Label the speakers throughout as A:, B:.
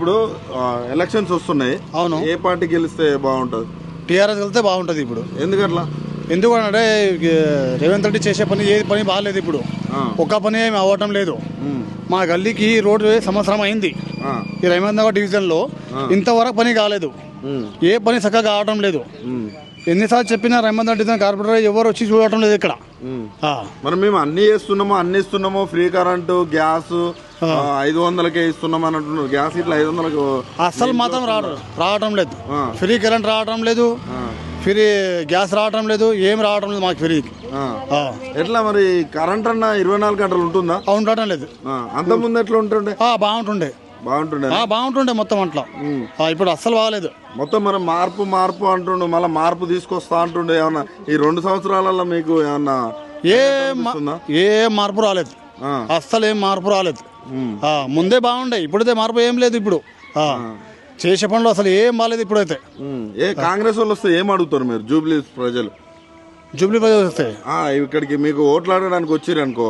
A: ఇప్పుడు ఎలక్షన్స్ వస్తున్నాయి.
B: అవును.
A: ఏ పార్టీ గెలిస్తే బాగుంటుంది?
B: టీఆర్ఎస్ వెళ్తే బాగుంటుంది ఇప్పుడు.
A: ఎందుకట్లా?
B: ఎందుకంటే రేవంత్ రెడ్డి చేసే పని ఏ పని బాగాలేదు ఇప్పుడు. ఒక్క పని ఏమి అవ్వటం లేదు. మా గల్లీకి రోడ్డు సంవత్సరం అయింది. ఈ రేవంత్ నగర్ డివిజన్లో ఇంతవరకు పని కాలేదు. ఏ పని చక్కగా కావటం లేదు. ఎన్నిసార్లు చెప్పినా రేవంత్ రెడ్డి కార్పొరేటర్ ఎవరు వచ్చి చూడటం లేదు ఇక్కడ.
A: మరి మేము అన్ని ఇస్తున్నాము ఫ్రీ కరెంటు, గ్యాస్ 500కే ఇస్తున్నాం అని అంటున్నారు. గ్యాస్ ఇట్లా 500కు
B: అస్సలు మాత్రం రావటం లేదు. ఫ్రీ కరెంట్ రావటం లేదు, ఫ్రీ గ్యాస్ రావటం లేదు, ఏం రావటం లేదు మాకు ఫ్రీ.
A: ఎట్లా మరి కరెంట్ అన్న 24 గంటలు ఉంటుందా?
B: ఉండటం లేదు.
A: అంత ముందు ఎట్లా ఉంటుండే?
B: బాగుంటుండే మొత్తం అట్లా. ఇప్పుడు అస్సలు బాగాలేదు
A: మొత్తం. మరి మార్పు అంటుండే, మళ్ళీ మార్పు తీసుకొస్తా అంటుండే. ఏమన్నా ఈ 2 సంవత్సరాలలో మీకు ఏమన్నా
B: ఏ మార్పు రాలేదు? అస్సలు ఏం మార్పు రాలేదు. ముందే బాగుండే, ఇప్పుడైతే మార్పు ఏం లేదు. ఇప్పుడు చేసే పనులు అసలు ఏం బాగాలేదు ఇప్పుడైతే.
A: కాంగ్రెస్ వాళ్ళు వస్తే ఏం అడుగుతారు మీరు? జూబ్లీ ప్రజలు
B: వస్తే
A: ఇక్కడికి మీకు ఓట్లాడడానికి వచ్చారు అనుకో,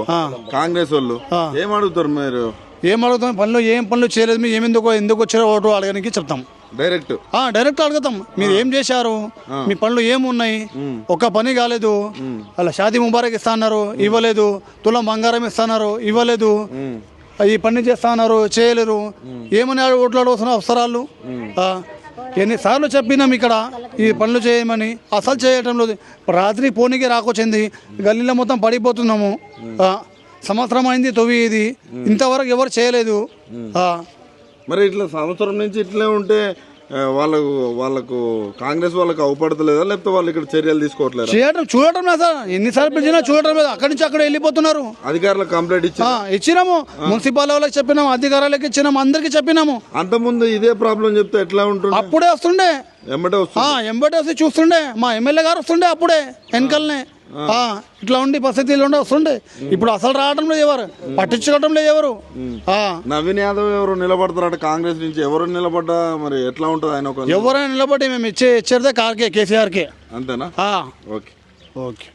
A: కాంగ్రెస్ వాళ్ళు ఏం అడుగుతారు మీరు?
B: ఏం అడుగుతాం? ఏం పనులు చేయలేదు, మీరు ఎందుకు వచ్చారో ఓటు అడగడానికి చెప్తాం. డైరెక్ట్ అడుగుతాం. మీరు ఏం చేశారు, మీ పనులు ఏమున్నాయి, ఒక్క పని కాలేదు. అలా షాదీ ముబారక్ ఇస్తా అన్నారు, ఇవ్వలేదు. తులం బంగారం ఇస్తున్నారు, ఇవ్వలేదు. ఈ పని చేస్తా అన్నారు, చేయలేరు. ఏమని ఓట్లు అడుగుతున్నారు అవసరాలు? ఎన్నిసార్లు చెప్పినాం ఇక్కడ ఈ పనులు చేయమని, అసలు చేయటం లేదు. రాత్రి పోనీకి రాకొచ్చింది, గల్లీలో మొత్తం పడిపోతున్నాము. సంవత్సరం అయింది తొవ్వి, ఇది ఇంతవరకు ఎవరు చేయలేదు.
A: మరి ఇట్లా సంవత్సరం నుంచి ఇట్లే ఉంటే వాళ్ళకు కాంగ్రెస్ వాళ్ళకి అవపడతలేదా, లేకపోతే వాళ్ళు ఇక్కడ చర్యలు తీసుకోవట్లేదు?
B: చూడటం లేదు సార్. ఎన్నిసార్లు పిలిచినా చూడటం లేదు. అక్కడి నుంచి అక్కడ వెళ్ళిపోతున్నారు.
A: అధికారులకు కంప్లైంట్
B: ఇచ్చినాము, మున్సిపల్ వాళ్ళకి చెప్పినాము, అధికారులకు ఇచ్చినాము, అందరికి చెప్పినాము.
A: అంతకుముందు ఇదే ప్రాబ్లం చెప్తే ఎట్లా ఉంటుంది?
B: అప్పుడే వస్తుండే, ఎంబటే వచ్చి చూస్తుండే. మా ఎమ్మెల్యే గారు వస్తుండే అప్పుడే వెనకల్నే. ఇట్లా ఉండి పరిస్థితులు ఉండే వస్తుండే. ఇప్పుడు అసలు రావడం లేదు, ఎవరు పట్టించుకోవడం లేదు ఎవరు.
A: నవీన్ యాదవ్ ఎవరు నిలబడతారట కాంగ్రెస్ నుంచి? ఎవరు నిలబడ్డా మరి ఎట్లా ఉంటుంది ఆయన?
B: ఎవరైనా నిలబడి మేము ఇచ్చేదే కేసీఆర్కే.
A: అంతేనా?
B: ఓకే.